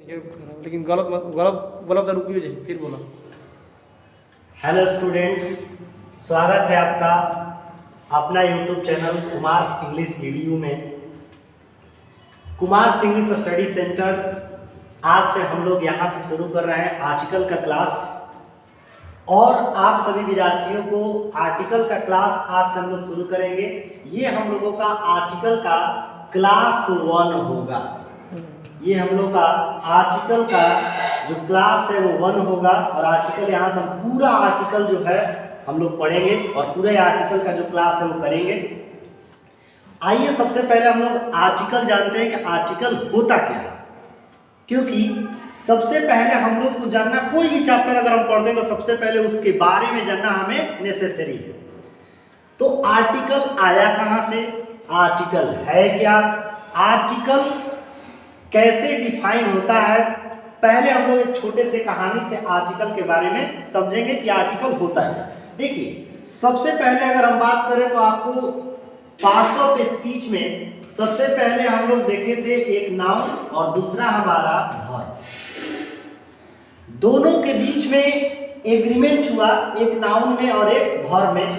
लेकिन गलत गलत गलत रुकियो जाए फिर बोला। हेलो स्टूडेंट्स, स्वागत है आपका अपना YouTube channel Kumars English video में। कुमार्स इंग्लिश स्टडी सेंटर आज से हम लोग यहाँ से शुरू कर रहे हैं आर्टिकल का क्लास, और आप सभी विद्यार्थियों को आर्टिकल का क्लास आज से हम लोग शुरू करेंगे। ये हम लोगों का आर्टिकल का क्लास 1 होगा। ये हम लोग का आर्टिकल का जो क्लास है वो 1 होगा, और आर्टिकल यहाँ से हम पूरा आर्टिकल जो है हम लोग पढ़ेंगे और पूरे आर्टिकल का जो क्लास है वो करेंगे। आइए सबसे पहले हम लोग आर्टिकल जानते हैं कि आर्टिकल होता क्या है, क्योंकि सबसे पहले हम लोग को जानना, कोई भी चैप्टर अगर हम पढ़ते हैं तो सबसे पहले उसके बारे में जानना हमें नेसेसरी है। तो आर्टिकल आया कहाँ से, आर्टिकल है क्या, आर्टिकल कैसे डिफाइन होता है, पहले हम लोग एक छोटे से कहानी से आर्टिकल के बारे में समझेंगे कि आर्टिकल होता है। देखिए सबसे पहले अगर हम बात करें तो आपको पार्ट्स ऑफ स्पीच में सबसे पहले हम लोग देखे थे एक नाउन और दूसरा हमारा वर्ब। दोनों के बीच में एग्रीमेंट हुआ, एक नाउन में और एक वर्ब में,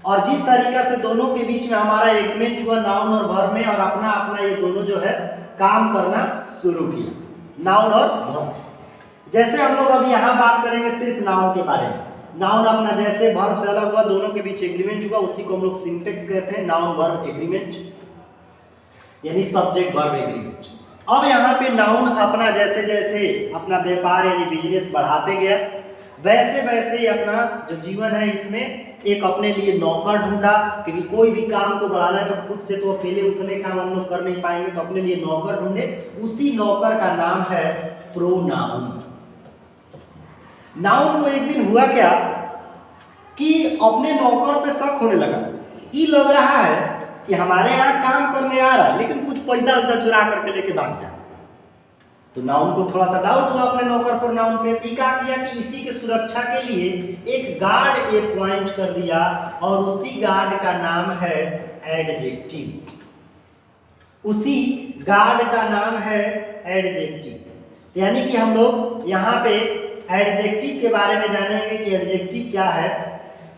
और जिस तरीका से दोनों के बीच में हमारा एग्रीमेंट हुआ नाउन और वर्ब में, और अपना अपना ये दोनों जो है काम करना शुरू किया, नाउन और वर्ब। जैसे हम लोग अभी यहाँ बात करेंगे सिर्फ नाउन के बारे में। नाउन अपना जैसे वर्ब से अलग हुआ, दोनों के बीच एग्रीमेंट हुआ, उसी को हम लोग सिंटेक्स कहते हैं, नाउन वर्ब एग्रीमेंट, यानी सब्जेक्ट वर्ब एग्रीमेंट। अब यहाँ पे नाउन अपना जैसे जैसे अपना व्यापार यानी बिजनेस बढ़ाते गया, वैसे वैसे ही अपना जो जीवन है इसमें एक अपने लिए नौकर ढूंढा, क्योंकि कोई भी काम को बढ़ाना है तो खुद से तो अकेले उतने काम हम लोग कर नहीं पाएंगे, तो अपने लिए नौकर ढूंढे। उसी नौकर का नाम है प्रोनाउन। नाउन को एक दिन हुआ क्या कि अपने नौकर पे शक होने लगा, ये लग रहा है कि हमारे यहाँ काम करने आ रहा है लेकिन कुछ पैसा वैसा चुरा करके लेके भाग जाए। तो नाउन को थोड़ा सा डाउट हुआ अपने नौकर पर, नाउन पे क्या किया कि इसी के सुरक्षा के लिए एक गार्ड अपॉइंट कर दिया, और उसी गार्ड का नाम है एडजेक्टिव। उसी गार्ड का नाम है एडजेक्टिव, यानी कि हम लोग यहाँ पे एडजेक्टिव के बारे में जानेंगे कि एडजेक्टिव क्या है।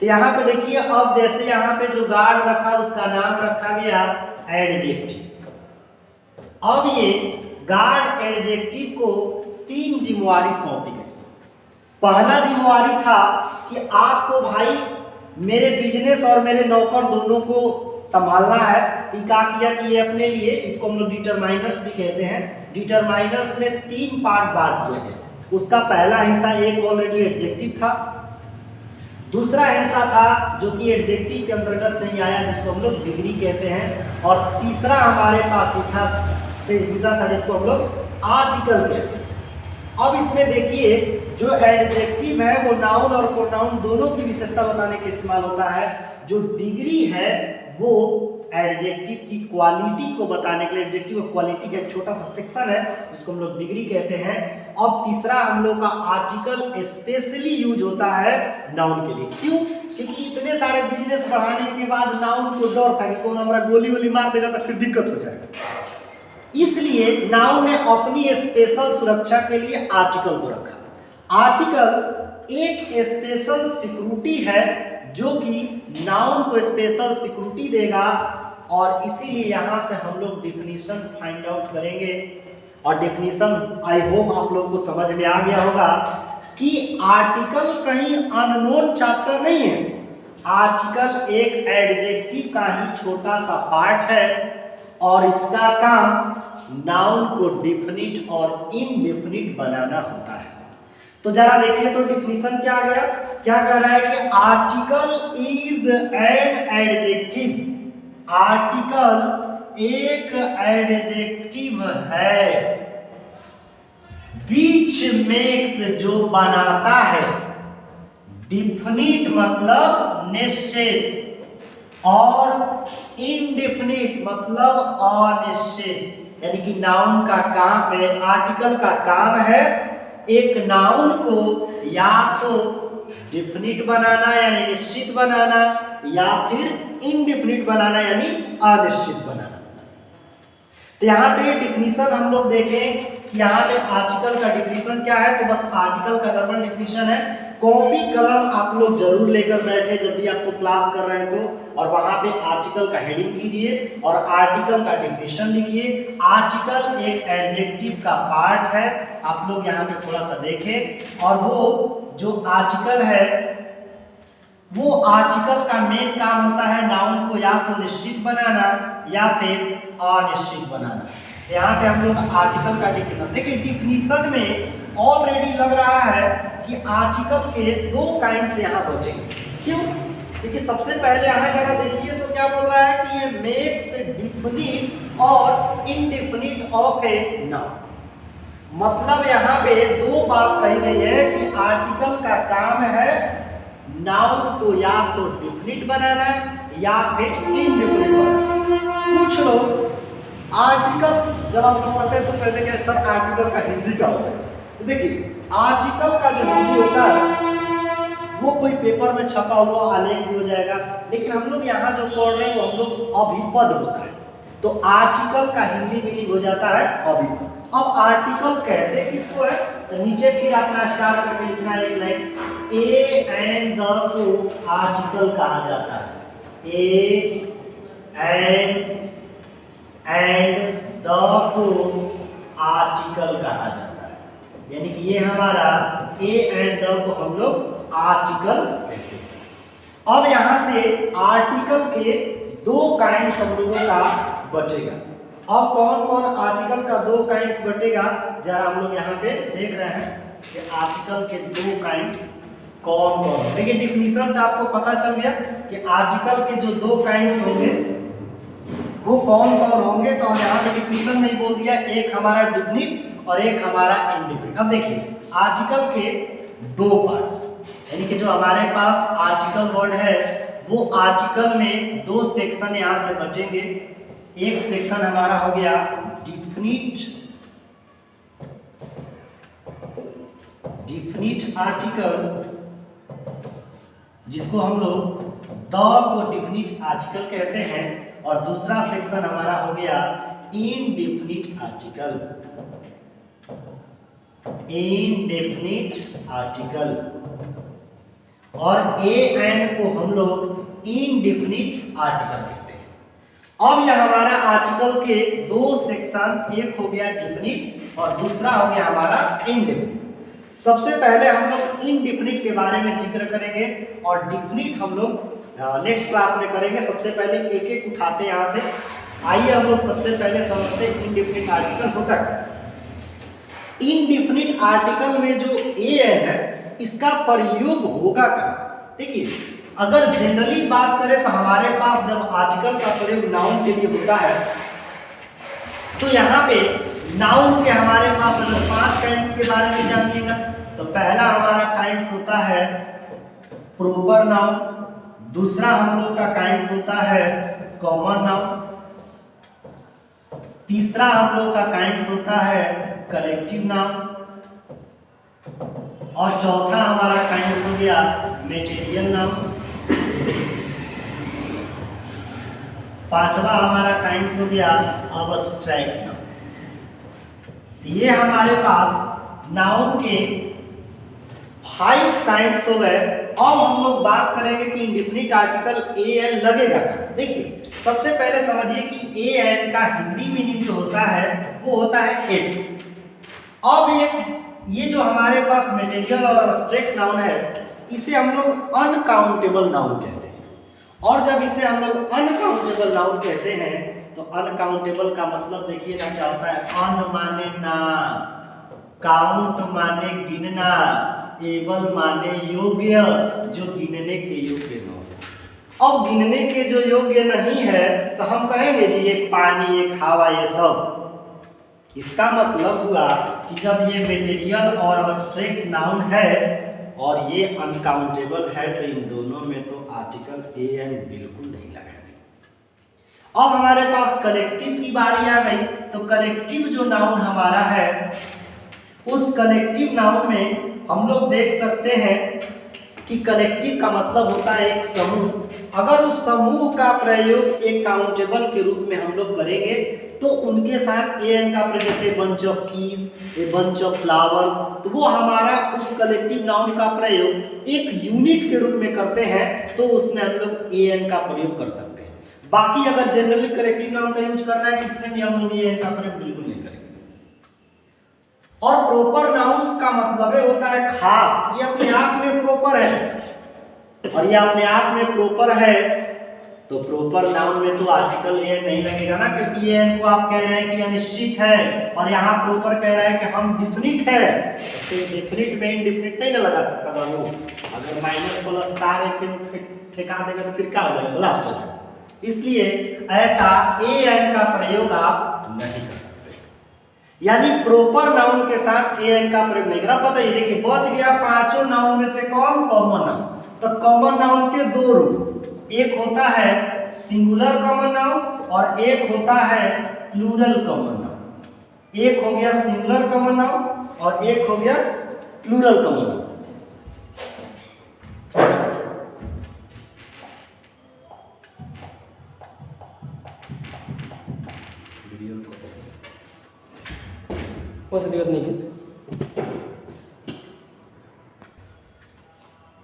तो यहाँ पे देखिए, अब जैसे यहाँ पे जो गार्ड रखा उसका नाम रखा गया एडजेक्टिव। अब ये गार्ड एडजेक्टिव को 3 जिम्मेवारी सौंपी गई। पहला जिम्मेवारी था कि आपको भाई मेरे बिजनेस और मेरे नौकर दोनों को संभालना है। क्या किया कि ये अपने लिए, इसको हम लोग डिटरमाइनर्स भी कहते हैं, डिटरमाइनर्स में 3 पार्ट बांट दिया गया। उसका पहला हिस्सा एक ऑलरेडी एडजेक्टिव था, दूसरा हिस्सा था जो कि एडजेक्टिव के अंतर्गत से ही आया जिसको हम लोग डिग्री कहते हैं, और तीसरा हमारे पास हिस्सा था जिसको हम लोग आर्टिकल कहते हैं। अब इसमें देखिए जो एडजेक्टिव है वो नाउन और प्रोनाउन दोनों की विशेषता बताने के इस्तेमाल होता है। जो डिग्री है वो एडजेक्टिव की क्वालिटी को बताने के लिए, एडजेक्टिव और क्वालिटी का एक छोटा सा सेक्शन है जिसको हम लोग डिग्री कहते हैं। अब तीसरा हम लोग का आर्टिकल स्पेशली यूज होता है नाउन के लिए। क्यों? क्योंकि इतने सारे बिजनेस बढ़ाने के बाद नाउन को डर था कि कौन हमारा गोली वोली मार देगा तो फिर दिक्कत हो जाएगा, इसलिए नाउन ने अपनी स्पेशल सुरक्षा के लिए आर्टिकल को रखा। आर्टिकल एक स्पेशल सिक्योरिटी है जो कि नाउन को स्पेशल सिक्योरिटी देगा, और इसीलिए यहाँ से हम लोग डेफिनेशन फाइंड आउट करेंगे। और डेफिनेशन आई होप आप लोगों को समझ में आ गया होगा कि आर्टिकल कहीं अननोन चैप्टर नहीं है। आर्टिकल एक एडजेक्टिव का ही छोटा सा पार्ट है, और इसका काम नाउन को डेफिनिट और इनडेफिनिट बनाना होता है। तो जरा देखिए तो डिफिनीशन क्या आ गया, क्या कह रहा है कि article is an adjective. Article एक एडजेक्टिव है विच मेक्स, जो बनाता है, डिफिनिट मतलब निश्चित, और इनडेफिनिट मतलब अनिश्चित। यानी कि नाउन का काम है, आर्टिकल का काम है एक नाउन को या तो डेफिनिट बनाना यानी निश्चित बनाना, या फिर इनडेफिनिट बनाना यानी अनिश्चित बनाना। तो यहाँ पे डेफिनेशन हम लोग देखें यहाँ पे आर्टिकल का डिफिनीशन क्या है, तो बस आर्टिकल का नॉर्मल डिफिनीशन है। कॉपी कलम आप लोग जरूर लेकर बैठे जब भी आपको क्लास कर रहे हैं तो, और वहां पे आर्टिकल का हेडिंग कीजिए और आर्टिकल का डिफिनीशन लिखिए। आर्टिकल एक एडजेक्टिव का पार्ट है, आप लोग यहाँ पे थोड़ा सा देखें। और वो जो आर्टिकल है वो आर्टिकल का मेन काम होता है नाउन को या तो निश्चित बनाना या फिर अनिश्चित बनाना। यहाँ पे हम लोग आर्टिकल का डिफिनीशन देखिए। डिफिनीशन में ऑलरेडी लग रहा है कि आर्टिकल के दो काइंड यहाँ बचेंगे। क्यों? देखिए सबसे पहले यहाँ जरा देखिए तो क्या बोल रहा है कि ये मेक्स डिफिनिट और इनडिफिनिट ऑफ ए नाउन। मतलब यहाँ पे दो बात कही गई है कि आर्टिकल का काम है नाउन को या तो डिफिनिट बनाना या फिर इनडिफिनिट बनाना। कुछ लोग आर्टिकल जब आप लोग पढ़ते हैं तो कहते हैं सर आर्टिकल का हिंदी क्या होता है। तो देखिए आर्टिकल का जो हिंदी होता है वो कोई पेपर में छपा हुआ आलेख भी हो जाएगा, लेकिन हम लोग यहाँ जो पढ़ रहे हैं वो हम लोग अभिपद होता है। तो आर्टिकल का हिंदी मीनिंग हो जाता है अभिपद। अब आर्टिकल कहते किसको है, तो नीचे फिर अपना स्टार्ट करके लिखना है एक लाइन। ए एंड द को आर्टिकल कहा जाता है। ए एंड द को आर्टिकल कहा जाता है, यानी कि ये हमारा ए एंड द को हम लोग आर्टिकल कहते हैं। अब यहां से आर्टिकल के दो काइंड्स हम लोगों का बचेगा। अब कौन कौन आर्टिकल का दो काइंड्स बटेगा, जरा हम लोग यहाँ पे देख रहे हैं कि आर्टिकल के दो काइंड्स कौन कौन। देखिए डिफिनीशन से आपको पता चल गया कि आर्टिकल के जो दो काइंड्स होंगे वो कौन कौन होंगे। तो यहाँ पे डिफिनीशन में ही बोल दिया, एक हमारा डिफिनिट और एक हमारा इनडिफिनिट। अब देखिए आर्टिकल के दो पार्ट्स, यानी कि जो हमारे पास आर्टिकल वर्ड है वो आर्टिकल में दो सेक्शन यहाँ से बचेंगे। एक सेक्शन हमारा हो गया डिफिनिट आर्टिकल, जिसको हम लोग द को डिफिनिट आर्टिकल कहते हैं, और दूसरा सेक्शन हमारा हो गया इनडेफिनिट आर्टिकल। और ए एन को हम लोग इनडेफिनिट आर्टिकल कहते हैं। अब यह हमारा आर्टिकल के दो सेक्शन, एक हो गया डिफिनिट और दूसरा हो गया हमारा इनडेफिनिट। सबसे पहले हम लोग इनडेफिनिट के बारे में जिक्र करेंगे और डिफिनिट हम लोग नेक्स्ट क्लास में करेंगे। सबसे पहले एक एक उठाते हैं यहाँ से। आइए हम लोग सबसे पहले समझते हैं इनडेफिनिट आर्टिकल होता है। इनडेफिनिट आर्टिकल में जो ए एन है इसका प्रयोग होगा क्या। देखिए अगर जनरली बात करें तो हमारे पास जब आर्टिकल का प्रयोग नाउन के लिए होता है तो यहाँ पे नाउन के हमारे पास अगर 5 काइंड्स के बारे में जानिएगा तो पहला हमारा काइंड्स होता है प्रॉपर नाउन, दूसरा हम लोग का काइंड्स होता है कॉमन नाउन, तीसरा हम लोग का काइंड्स होता है कलेक्टिव नाउन, और चौथा हमारा काइंड्स हो गया मटेरियल नाउन, पांचवा हमारा काइंड्स हो गया अब्स्ट्रैक्ट नाउन। ये हमारे पास नाउन के 5 काइंड्स हो गए। अब हम लोग बात करेंगे कि इंडेफिनिट आर्टिकल ए एन लगेगा। देखिए सबसे पहले समझिए कि ए एन का हिंदी मीनिंग जो होता है वो होता है एट। अब ये जो हमारे पास मटेरियल और अब्स्ट्रैक्ट नाउन है इसे हम लोग अनकाउंटेबल नाउन कहते हैं। और जब इसे हम लोग अनकाउंटेबल नाउन कहते हैं तो अनकाउंटेबल का मतलब देखिए ना क्या होता है। अन माने ना, काउंट माने गिनना, एबल माने योग्य, जो गिनने के योग्य न हो। अब गिनने के जो योग्य नहीं है तो हम कहेंगे जी एक पानी, एक हवा, ये सब। इसका मतलब हुआ कि जब ये मटेरियल और अब्स्ट्रैक्ट नाउन है और ये अनकाउंटेबल है तो इन दोनों में तो आर्टिकल ए एन बिल्कुल नहीं लगाएंगे। अब हमारे पास कलेक्टिव की बारी आ गई तो कलेक्टिव जो नाउन हमारा है उस कलेक्टिव नाउन में हम लोग देख सकते हैं कि कलेक्टिव का मतलब होता है एक समूह। अगर उस समूह का प्रयोग एक काउंटेबल के रूप में हम लोग करेंगे तो उनके साथ एन का प्रयोग, जैसे bunch of keys, a bunch of flowers, तो वो हमारा उस कलेक्टिव नाउन का प्रयोग एक यूनिट के रूप में करते हैं, तो उसमें हम लोग एन का प्रयोग कर सकते हैं। बाकी अगर जनरली कलेक्टिव नाउन का यूज करना है, इसमें भी हम लोग एन का प्रयोग बिल्कुल नहीं करेंगे। और प्रोपर नाउन का मतलब होता है खास, ये अपने आप में प्रोपर है, और ये अपने आप में प्रोपर है, तो प्रोपर नाउन में तो आर्टिकल एन नहीं लगेगा ना, क्योंकि एन को आप कह रहे हैं कि अनिश्चित है, और यहाँ प्रोपर कह रहा है कि हम डिफिनिट है, तो डिफिनिट में इंडिफिनिट नहीं ना लगा सकता बाबू। अगर माइनस प्लस तार एक ठेका देगा तो फिर क्या हो जाएगा, ब्लास्ट हो जाएगा। इसलिए ऐसा एन का प्रयोग आप नहीं कर सकते, यानी प्रोपर नाउन के साथ एन का प्रयोग नहीं करा। बताइए, देखिए बच गया पांचों नाउन में से कौन, कॉमन नाउन। तो कॉमन नाउन के दो रूप, एक होता है सिंगुलर कॉमन नाउन और एक होता है प्लूरल कॉमन नाउन। एक हो गया सिंगुलर कॉमन नाउन और एक हो गया प्लूरल कॉमन नाउन। कोई दिक्कत नहीं है।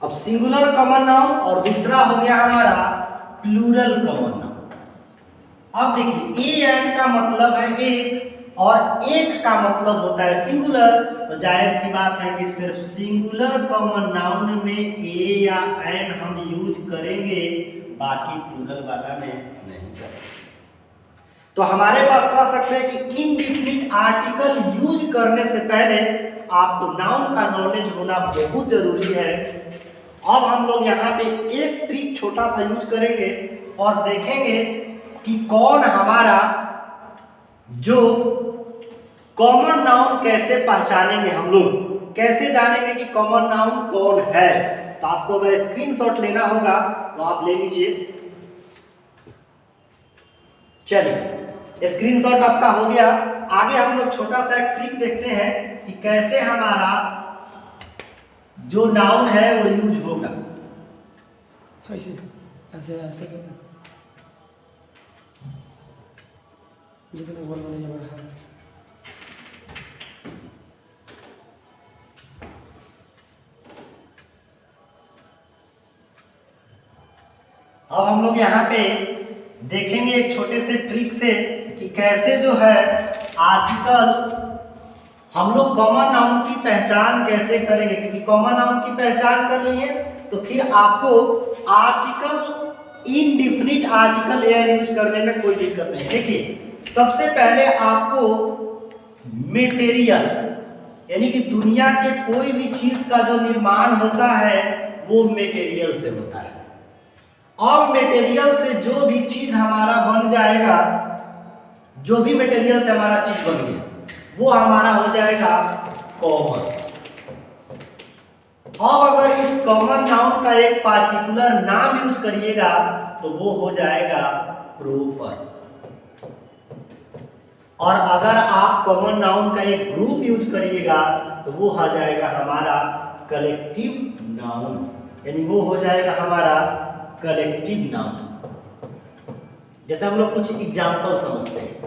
अब सिंगुलर कॉमन नाउन और दूसरा हो गया हमारा प्लूरल कॉमन नाउन। अब देखिए एन का मतलब है एक और एक का मतलब होता है सिंगुलर, तो जाहिर सी बात है कि सिर्फ सिंगुलर कॉमन नाउन में ए या एन हम यूज करेंगे, बाकी प्लूरल वाला में नहीं करेंगे। तो हमारे पास कह सकते हैं कि इनडिफिनिट आर्टिकल यूज करने से पहले आपको नाउन का नॉलेज होना बहुत जरूरी है। अब हम लोग यहाँ पे एक ट्रिक छोटा सा यूज करेंगे और देखेंगे कि कौन हमारा जो कॉमन नाउन कैसे पहचानेंगे, हम लोग कैसे जानेंगे कि कॉमन नाउन कौन है। तो आपको अगर स्क्रीनशॉट लेना होगा तो आप ले लीजिए। चलिए स्क्रीनशॉट आपका हो गया। आगे हम लोग छोटा सा एक ट्रिक देखते हैं कि कैसे हमारा जो नाउन है वो यूज होगा। ऐसे ऐसे ऐसे लेकिन बोल नहीं जा रहा है। अब हम लोग यहाँ पे देखेंगे एक छोटे से ट्रिक से कि कैसे जो है आर्टिकल हम लोग कॉमन नाउन की पहचान कैसे करेंगे, क्योंकि कॉमन नाउन की पहचान कर लिए तो फिर आपको article indefinite article an use करने में कोई दिक्कत नहीं। देखिए सबसे पहले आपको मटेरियल यानी कि दुनिया के कोई भी चीज का जो निर्माण होता है वो मटेरियल से होता है, और मटेरियल से जो भी चीज हमारा बन जाएगा, जो भी मटेरियल से हमारा चीज बन गया वो हमारा हो जाएगा कॉमन। अब अगर इस कॉमन नाउन का एक पार्टिकुलर नाम यूज करिएगा तो वो हो जाएगा प्रॉपर, और अगर आप कॉमन नाउन का एक ग्रुप यूज करिएगा तो वो हो जाएगा हमारा कलेक्टिव नाउन, यानी वो हो जाएगा हमारा कलेक्टिव नाउन। जैसे हम लोग कुछ एग्जाम्पल समझते हैं,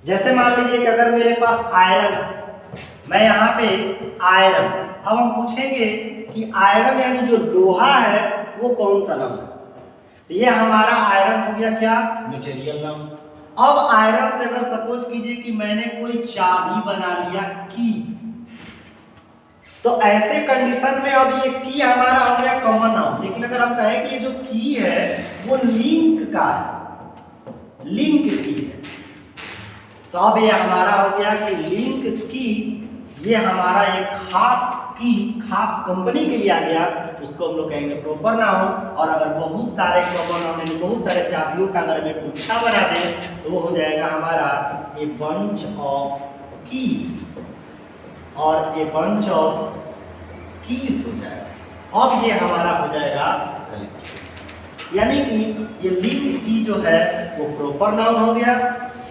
जैसे मान लीजिए कि अगर मेरे पास आयरन है, मैं यहाँ पे आयरन, अब हम पूछेंगे कि आयरन यानी जो लोहा है वो कौन सा नाम है, तो ये हमारा आयरन हो गया क्या, मटेरियल नाम। अब आयरन से अगर सपोज कीजिए कि मैंने कोई चाबी बना लिया की, तो ऐसे कंडीशन में अब ये की हमारा हो गया कॉमन नाउन। लेकिन अगर हम कहें कि ये जो की है वो लिंक का है, लिंक की है, तो अब ये हमारा हो गया कि लिंक की, ये हमारा एक खास की, खास कंपनी के लिए आ गया, उसको हम लोग कहेंगे प्रॉपर नाउन। और अगर बहुत सारे कॉमन नाउन यानी बहुत सारे चाबियों का अगर मैं गुच्छा बना दें तो वो हो जाएगा हमारा ए बंच ऑफ कीज, और ए बंच ऑफ कीज हो जाएगा। अब ये हमारा हो जाएगा कलेक्टिव, यानी कि ये लिंक की जो है वो प्रॉपर नाउन हो गया,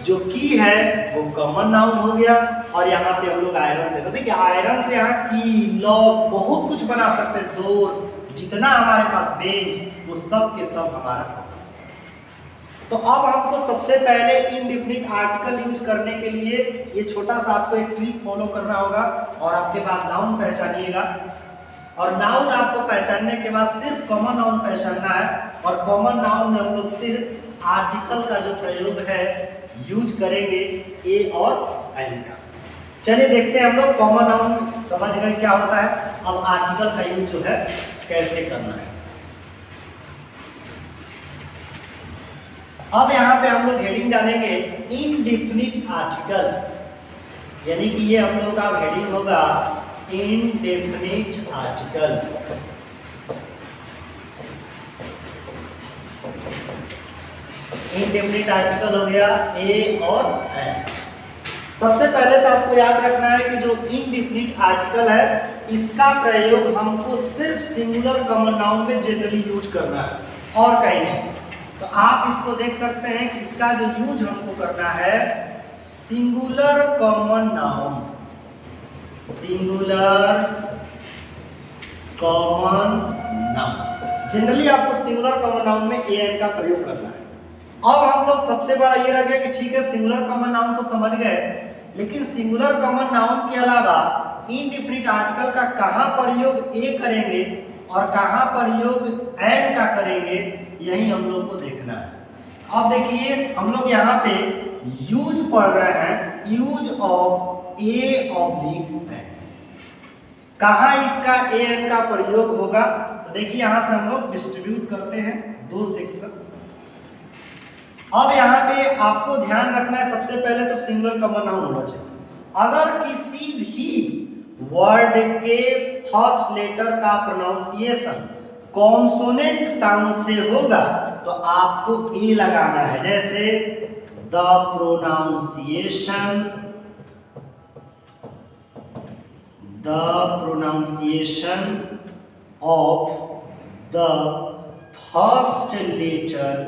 जो की है वो कॉमन नाउन हो गया, और यहाँ पे हम लोग आयरन से, तो देखिए आयरन से यहाँ की, लॉक, बहुत कुछ बना सकते हैं, डोर, जितना हमारे पास बेंच, वो सब के सब हमारा। तो अब हमको सबसे पहले इनडिफिनिट आर्टिकल यूज करने के लिए ये छोटा सा आपको एक ट्रिक फॉलो करना होगा और आपके बाद नाउन पहचानिएगा। और नाउन आपको पहचानने के बाद सिर्फ कॉमन नाउन पहचानना है और कॉमन नाउन में हम लोग सिर्फ आर्टिकल का जो प्रयोग है यूज करेंगे ए और एन का। चलिए देखते हैं हम लोग कॉमन नाउन समझ गए क्या होता है, अब आर्टिकल का यूज जो है कैसे करना है। अब यहाँ पे हम लोग हेडिंग डालेंगे इनडेफिनिट आर्टिकल, यानी कि ये हम लोग का हेडिंग होगा इनडेफिनिट आर्टिकल। इनडेफिनिट आर्टिकल हो गया ए और एन। सबसे पहले तो आपको याद रखना है कि जो इनडेफिनिट आर्टिकल है इसका प्रयोग हमको सिर्फ सिंगुलर कॉमन नाउन में जनरली यूज करना है और कहीं नहीं। तो आप इसको देख सकते हैं कि इसका जो यूज हमको करना है singular common noun, singular common noun. Generally आपको सिंगुलर कॉमन नाउन में ए एन का प्रयोग करना है। अब हम लोग सबसे बड़ा ये रह गया कि ठीक है सिंगुलर कॉमन नाउन तो समझ गए, लेकिन सिंगुलर कॉमन नाउन के अलावा इनडेफिनिट आर्टिकल का कहाँ प्रयोग ए करेंगे और कहाँ प्रयोग एन का करेंगे, यही हम लोग को देखना है। अब देखिए हम लोग यहाँ पे यूज पढ़ रहे हैं, use of a oblique an. कहाँ इसका ए एन का प्रयोग होगा, तो देखिए यहाँ से हम लोग डिस्ट्रीब्यूट करते हैं दो सेक्शन। अब यहाँ पे आपको ध्यान रखना है सबसे पहले तो सिंगुलर कॉमन नाउन होना चाहिए। अगर किसी भी वर्ड के फर्स्ट लेटर का प्रोनाउंसिएशन कॉन्सोनेंट साउंड से होगा तो आपको ए लगाना है। जैसे the pronunciation of the first letter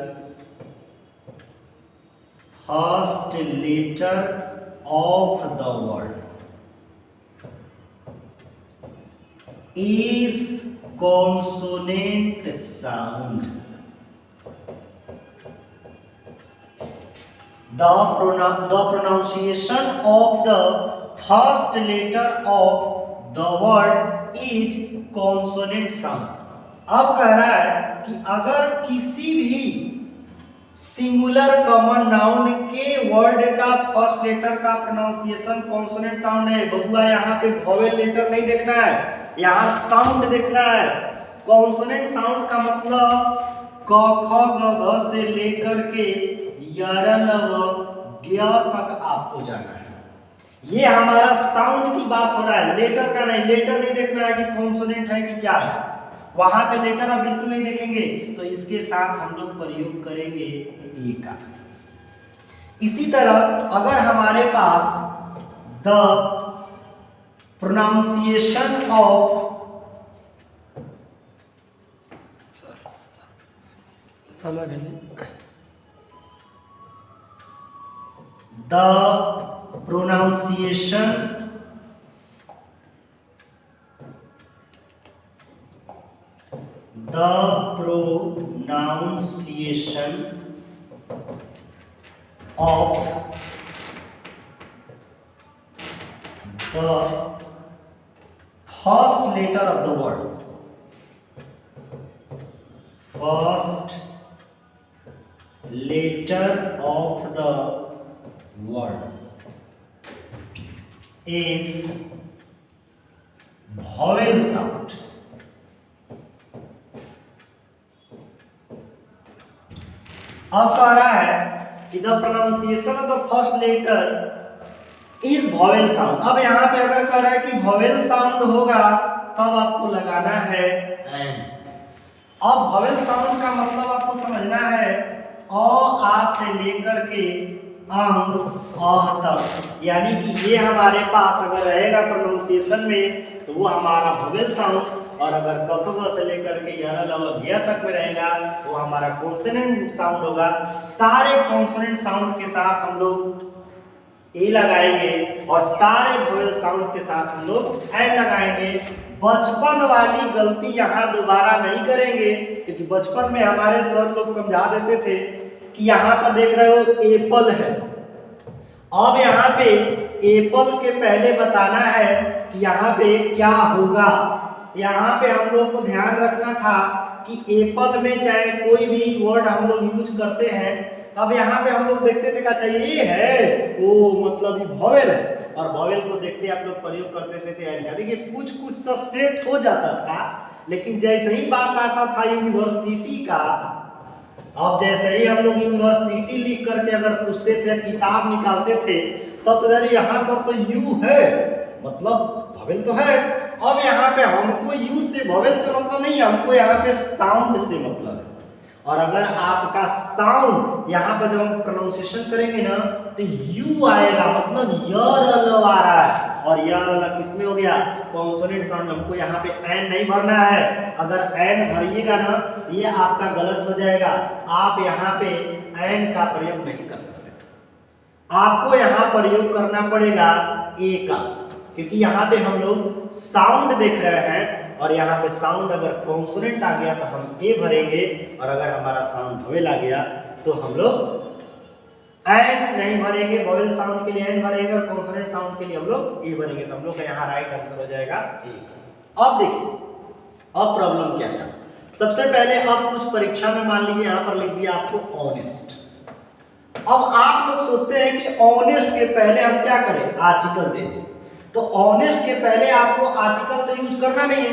of the word is consonant sound. The pronunciation of the first letter of the word is consonant sound. अब कह रहा है कि अगर किसी भी सिंगुलर कॉमन नाउन के वर्ड का फर्स्ट लेटर का प्रोनाउंसिएशन कॉन्सोनेंट साउंड है, बबुआ यहाँ पे वोवेल लेटर नहीं देखना है, यहाँ साउंड देखना है। कॉन्सोनेंट साउंड का मतलब क ख ग घ से लेकर के य र ल व ग तक आपको जाना है। ये हमारा साउंड की बात हो रहा है, लेटर का नहीं। लेटर नहीं देखना है कि कॉन्सोनेंट है कि क्या है, वहां पे लेटर आप बिल्कुल नहीं देखेंगे। तो इसके साथ हम लोग प्रयोग करेंगे ए का। इसी तरह अगर हमारे पास the pronunciation of the pronunciation of the first letter of the word, first letter of the word is vowel sound. अब कह रहा है कि the pronunciation of the first letter is vowel sound. अब यहाँ पे अगर कह रहा है कि वोवेल साउंड होगा तब आपको लगाना है एन। अब वोवेल साउंड का मतलब आपको समझना है अ आ से लेकर के अंग अ तक, यानी कि ये हमारे पास अगर रहेगा प्रोनाउंसिएशन में तो वो हमारा वोवेल साउंड, और अगर क से लेकर के य ल व ग तक में रहेगा तो हमारा कॉन्सोनेंट साउंड होगा। सारे कॉन्सोनेंट साउंड के साथ हम लोग ए लगाएंगे और सारे वोवेल साउंड के साथ हम लोग एन लगाएंगे। बचपन वाली गलती यहाँ दोबारा नहीं करेंगे, क्योंकि बचपन में हमारे सर लोग समझा देते थे कि यहाँ पर देख रहे हो एप्पल है। अब यहाँ पे एप्पल के पहले बताना है कि यहाँ पे क्या होगा। यहाँ पे हम लोग को ध्यान रखना था कि एप्पल में चाहे कोई भी वर्ड हम लोग यूज करते हैं, तब यहाँ पे हम लोग देखते थे क्या चाहिए, ये है वो मतलब ये वॉवेल है, और वॉवेल को देखते आप लोग प्रयोग करते थे एंड का। देखिए कुछ कुछ सा सेट हो जाता था, लेकिन जैसे ही बात आता था यूनिवर्सिटी का, अब जैसे ही हम लोग यूनिवर्सिटी लिख करके अगर पूछते थे, किताब निकालते थे, तब तो यार यहाँ पर तो यू है, मतलब वॉवेल तो है। अब यहाँ पे हमको यू से वॉवेल से मतलब नहीं है, हमको यहाँ पे साउंड से मतलब है। और अगर आपका साउंड यहाँ पर जब हम प्रोनाउंसिएशन करेंगे ना, तो यू आएगा, मतलब यर आ रहा है, और यर किसमें हो गया, कॉन्सोनेंट साउंड में। हमको यहाँ पे एन नहीं भरना है। अगर एन भरिएगा ना, ये आपका गलत हो जाएगा। आप यहाँ पे एन का प्रयोग नहीं कर सकते, आपको यहाँ प्रयोग करना पड़ेगा ए का, क्योंकि यहाँ पे हम लोग साउंड देख रहे हैं, और यहाँ पे साउंड अगर कॉन्सोनेंट आ गया तो हम ए भरेंगे, और अगर हमारा साउंड वोवेल आ गया तो हम लोग एन नहीं भरेंगे। वोवेल साउंड के लिए एन भरेंगे, और कॉन्सोनेंट साउंड के लिए हम लोग ए भरेंगे, तो हम लोग का यहाँ राइट आंसर हो जाएगा ए। अब देखिए अब प्रॉब्लम क्या था। सबसे पहले अब कुछ परीक्षा में मान लीजिए यहाँ पर लिख दिया आपको ऑनेस्ट। अब आप लोग सोचते हैं कि ऑनेस्ट के पहले हम क्या करें, आर्टिकल दे दें। तो ऑनेस्ट के पहले आपको आर्टिकल तो यूज करना नहीं है।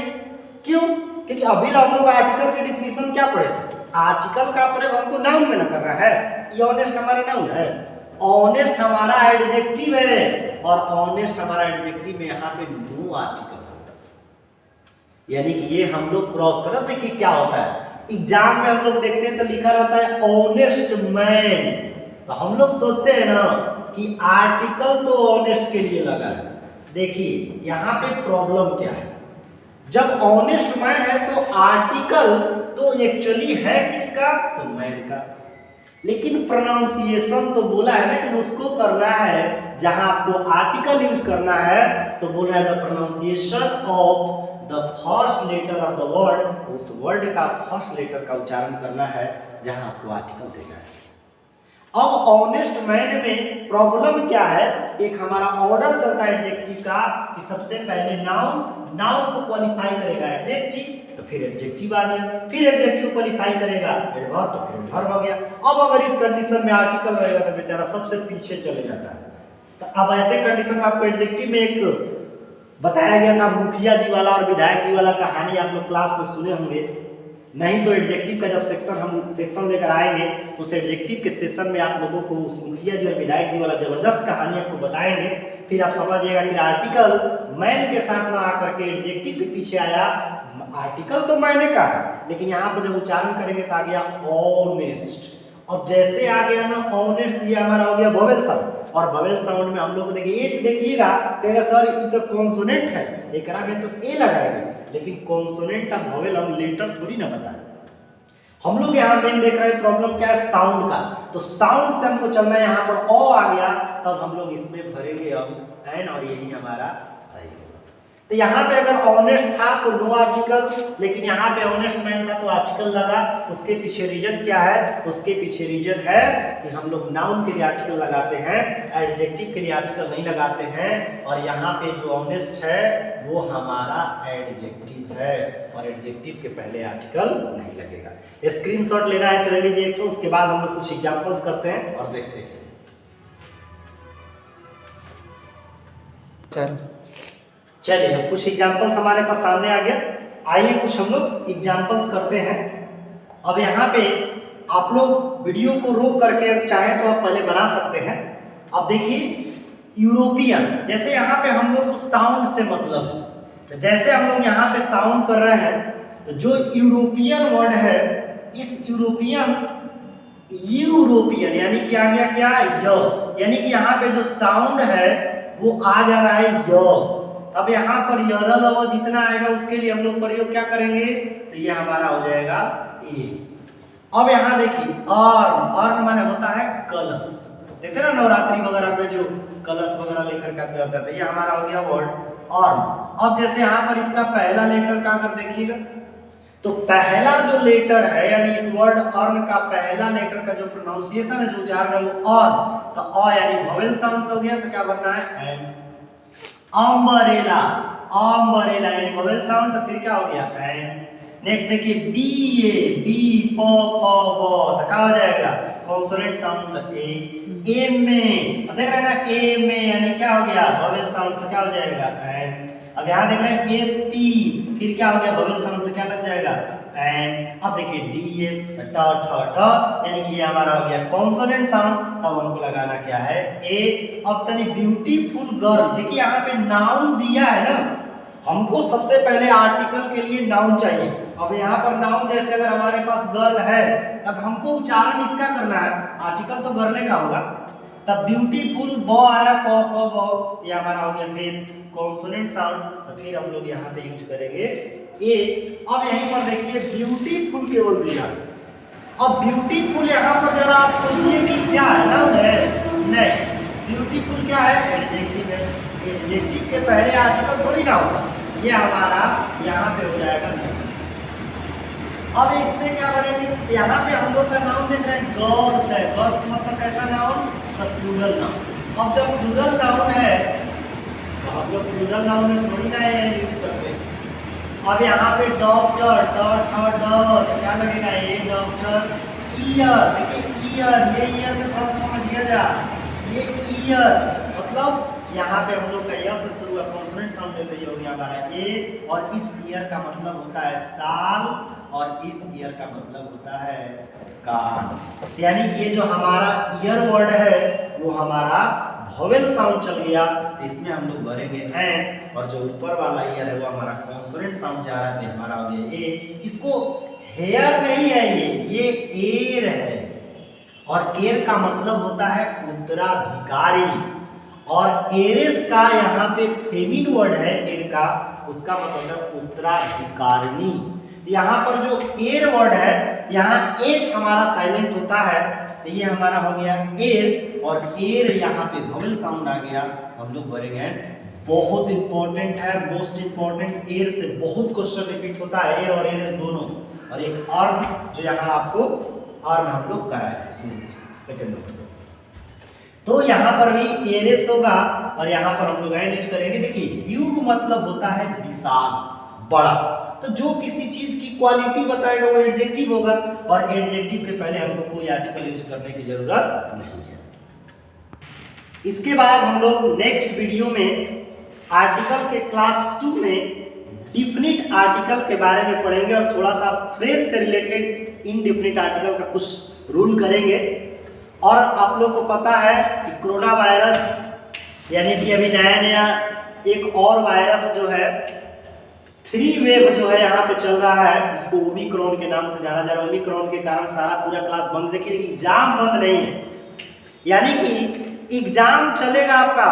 क्यों? क्योंकि अभी हम लोग आर्टिकल की डिफिनीशन क्या पढ़े थे, आर्टिकल का प्रयोग हमको नाउन में ना करना है। ये ऑनेस्ट हमारा नाउन है, ऑनेस्ट हमारा एडजेक्टिव है, और ऑनेस्ट हमारा एडजेक्टिव में यहाँ पे नो आर्टिकल होता है, यानी कि ये हम लोग क्रॉस कर। देखिए क्या होता है, एग्जाम में हम लोग देखते हैं तो लिखा रहता है ऑनेस्ट मैन, तो हम लोग सोचते हैं ना कि आर्टिकल तो ऑनेस्ट के लिए लगा है। देखिए यहाँ पे प्रॉब्लम क्या है, जब ऑनेस्ट मैन है तो आर्टिकल तो एक्चुअली है किसका, तो मैन का, लेकिन प्रोनाउंसिएशन तो बोला है ना कि उसको करना है जहां आपको आर्टिकल यूज करना है, तो बोल रहा है the pronunciation of the first letter of the word, तो उस वर्ड का फर्स्ट लेटर का उच्चारण करना है जहां आपको आर्टिकल देना है। अब ऑनेस्ट मैन में प्रॉब्लम क्या है, एक हमारा ऑर्डर चलता है एडजेक्टिव का कि सबसे पहले नाउन, नाउन को क्वालिफाई करेगा एडजेक्टिव, तो फिर एडजेक्टिव आ गया, फिर एडजेक्टिव क्वालिफाई करेगा एडवर्ब, तो फिर एडवर्ब आ गया। अब अगर इस कंडीशन में आर्टिकल रहेगा तो बेचारा सबसे पीछे चले जाता है। तो अब ऐसे कंडीशन में आपको एडजेक्टिव में एक बताया गया था मुखिया जी वाला और विधायक जी वाला कहानी, आप लोग क्लास में सुने होंगे। नहीं तो एडजेक्टिव का जब सेक्शन लेकर आएंगे तो उस एडजेक्टिव के सेशन में आप लोगों को उस मुखिया जी और विधायक जी वाला जबरदस्त कहानी आपको बताएंगे, फिर आप समझिएगा कि आर्टिकल मैन के साथ ना आकर के एडजेक्टिव के पीछे आया। आर्टिकल तो मैंने का है, लेकिन यहाँ पर जब उच्चारण करेंगे तो आ गया ऑनेस्ट। अब जैसे आ गया ना ऑनेस्ट, ये हमारा हो गया वोवेल साउंड, और वोवेल साउंड में हम लोग देखिए एच देखिएगा, कहेगा सर ये तो कॉन्सोनेंट है, एकरा में तो ए लगाएंगे, लेकिन कॉन्सोनेंट का वोवेल हम लेटर थोड़ी ना बताएं। हम लोग यहाँ मेन देख रहे हैं प्रॉब्लम क्या है, साउंड का। तो साउंड से हमको चलना है, यहाँ पर ओ आ गया, तब हम लोग इसमें भरेंगे अब एन, और यही हमारा सही होगा। तो यहाँ पे अगर ऑनेस्ट था तो नो आर्टिकल, लेकिन यहाँ पे ऑनेस्ट मैन था तो आर्टिकल लगा। उसके पीछे रीजन क्या है, उसके पीछे रीजन है कि हम लोग नाउन के लिए आर्टिकल लगाते हैं, एडजेक्टिव के लिए आर्टिकल नहीं लगाते हैं। और यहाँ पे जो ऑनेस्ट है वो हमारा एडजेक्टिव है, और एडजेक्टिव के पहले आर्टिकल नहीं लगेगा। स्क्रीनशॉट लेना है तो ले लीजिए एक, उसके बाद हम लोग कुछ एग्जांपल्स करते हैं और देखते हैं। चलिए अब कुछ एग्जांपल्स हमारे पास सामने आ गया, आइए कुछ हम लोग एग्जांपल्स करते हैं। अब यहाँ पे आप लोग वीडियो को रोक करके चाहें तो आप पहले बना सकते हैं। अब देखिए यूरोपियन, जैसे यहाँ पे हम लोग को साउंड से मतलब है, तो जैसे हम लोग यहाँ पे साउंड कर रहे हैं, तो जो यूरोपियन वर्ड है, इस यूरोपियन यानी कि आ गया क्या, य, यानी कि यहाँ पे जो साउंड है वो आ जा रहा है य। अब यहाँ पर यरल अवध जितना आएगा उसके लिए हम लोग प्रयोग क्या करेंगे, तो ये हमारा हो जाएगा ए। अब यहाँ देखिए अर्न माने होता है कलश, देखते ना नवरात्रि वगैरह पे जो कलश वगैरह लेकर के आता है, ये हमारा हो गया वर्ड अर्न। अब जैसे यहाँ पर इसका पहला लेटर का अगर देखिएगा तो पहला जो लेटर है यानी इस वर्ड अर्न का पहला लेटर का जो प्रोनाउंसिएशन है, जो उच्चारण है वो अर्न, तो अ यानी वोवेल साउंड हो गया, तो क्या बनना है एन। अम्ब्रेला, अम्ब्रेला यानी वोवेल साउंड, तो फिर क्या हो गया एन। नेक्स्ट देखिए बी ए, बी प प ब, तो क्या हो जाएगा कॉन्सोनेंट साउंड, तो ए। ए में देख रहे हैं ना, ए में यानी क्या हो गया वोवेल साउंड, तो क्या हो जाएगा एन। अब यहाँ देख रहे हैं एस पी, फिर क्या हो गया वोवेल साउंड, तो क्या लग जाएगा एन। अब देखिए डी ए ट ठ ठ यानी कि ये हमारा हो गया कॉन्सोनेंट साउंड, तब हमको लगाना क्या है ए। अब तनी ब्यूटीफुल गर्ल, देखिए यहाँ पे नाउन दिया है ना, हमको सबसे पहले आर्टिकल के लिए नाउन चाहिए। अब यहाँ पर नाउन जैसे अगर हमारे पास गर्ल है, तब हमको उच्चारण इसका करना है, आर्टिकल तो गर्ल का होगा, तब ब्यूटीफुल ब आया प प ब, ये हमारा हो गया फिर कॉन्सोनेंट साउंड, तो फिर हम लोग यहाँ पे यूज करेंगे ए। अब यहीं पर देखिए ब्यूटीफुल केवल दिया, अब ब्यूटीफुल यहाँ पर जरा आप सोचिए कि क्या है, नाउन है नहीं, ब्यूटीफुल क्या है एडजेक्टिव है, एडजेक्टिव के पहले आर्टिकल थोड़ी ना होगा, ये हमारा यहाँ पे हो जाएगा नहीं। अब इसमें क्या करेंगे, यहाँ पे हम लोग का नाउन देख रहे हैं गर्ल्स है, गर्ल्स मतलब कैसा नाउन, तो प्लूरल नाउन। अब जब प्लूरल नाउन है तो हम लोग प्लूरल नाउन में थोड़ी ना यूज करते। अब यहाँ पे डॉक्टर ड तो क्या लगेगा ए डॉक्टर। ईयर, देखिए ईयर, ये ईयर में थोड़ा सा समझिए जा, ये ईयर मतलब यहाँ पे हम लोग का य से शुरू है, कॉन्सोनेंट साउंड लेते ही हो गया हमारा ए। और इस ईयर का मतलब होता है साल, और इस ईयर का मतलब होता है कान। यानी कि ये जो हमारा ईयर वर्ड है वो हमारा वोवेल साउंड चल गया, तो इसमें हम लोग भरेंगे एन, और जो ऊपर वाला ईयर है वो हमारा कॉन्सोनेंट साउंड जा रहा है, हमारा हो गया ए। इसको हेयर नहीं है, ये एयर है, और एयर का मतलब होता है उत्तराधिकारी, और एरेस का यहाँ पे फेमिन वर्ड है एयर का, उसका मतलब है उत्तराधिकारिणी। यहाँ पर जो एयर वर्ड है, यहाँ एच हमारा साइलेंट होता है, तो ये हमारा हो गया एयर, और एयर यहाँ पे वोवेल साउंड आ गया, हम लोग भरेंगे। बहुत इंपॉर्टेंट है, मोस्ट इंपॉर्टेंट, एयर से बहुत क्वेश्चन रिपीट होता है, एयर और एयरस दोनों। और एक अर्न जो यहाँ आपको अर्न हम लोग कराए थे सेकेंड नंबर, तो यहाँ पर भी एरेस होगा, और यहाँ पर हम लोग एन यूज करेंगे। देखिए ह्यूज मतलब होता है विशाल, बड़ा, तो जो किसी चीज की क्वालिटी बताएगा वो एडजेक्टिव होगा, और एडजेक्टिव के पहले हमको कोई आर्टिकल यूज करने की जरूरत नहीं है। इसके बाद हम लोग नेक्स्ट वीडियो में आर्टिकल के क्लास 2 में डिफिनिट आर्टिकल के बारे में पढ़ेंगे, और थोड़ा सा फ्रेज से रिलेटेड इनडिफिनिट आर्टिकल का कुछ रूल करेंगे। और आप लोग को पता है कि कोरोना वायरस यानी कि अभी नया नया एक और वायरस जो है 3 वेव जो है यहाँ पे चल रहा है, जिसको ओमिक्रॉन के नाम से जाना जा रहा है। ओमिक्रॉन के कारण सारा पूरा क्लास बंद, देखिए लेकिन एग्जाम बंद नहीं है, यानी कि एग्जाम चलेगा आपका,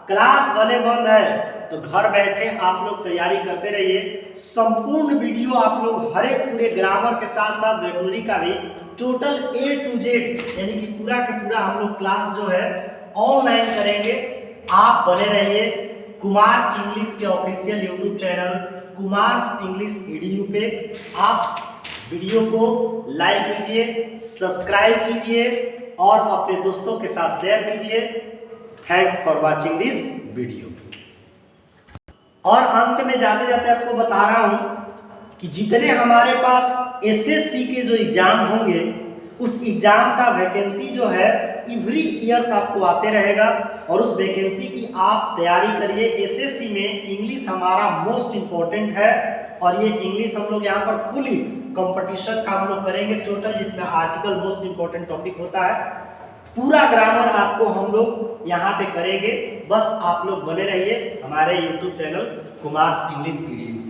क्लास भले बंद है, तो घर बैठे आप लोग तैयारी करते रहिए। संपूर्ण वीडियो आप लोग हर एक पूरे ग्रामर के साथ साथ वोकैबुलरी का भी टोटल A to Z यानी कि पूरा के पूरा हम लोग क्लास जो है ऑनलाइन करेंगे। आप बने रहिए कुमार इंग्लिश के official YouTube channel Kumar English EDU पे। आप वीडियो को लाइक कीजिए, सब्सक्राइब कीजिए और अपने दोस्तों के साथ शेयर कीजिए। Thanks for watching this video. और अंत में जाते जाते आपको बता रहा हूं कि जितने हमारे पास SSC के जो एग्जाम होंगे उस एग्जाम का वैकेंसी जो है एवरी ईयर्स आपको आते रहेगा, और उस वैकेंसी की आप तैयारी करिए। SSC में इंग्लिश हमारा मोस्ट इम्पोर्टेंट है, और ये इंग्लिश हम लोग यहाँ पर फुली कंपटीशन का हम लोग करेंगे टोटल, जिसमें आर्टिकल मोस्ट इम्पोर्टेंट टॉपिक होता है। पूरा ग्रामर आपको हम लोग यहाँ पे करेंगे। बस आप लोग बने रहिए हमारे YouTube channel Kumar English EDU से।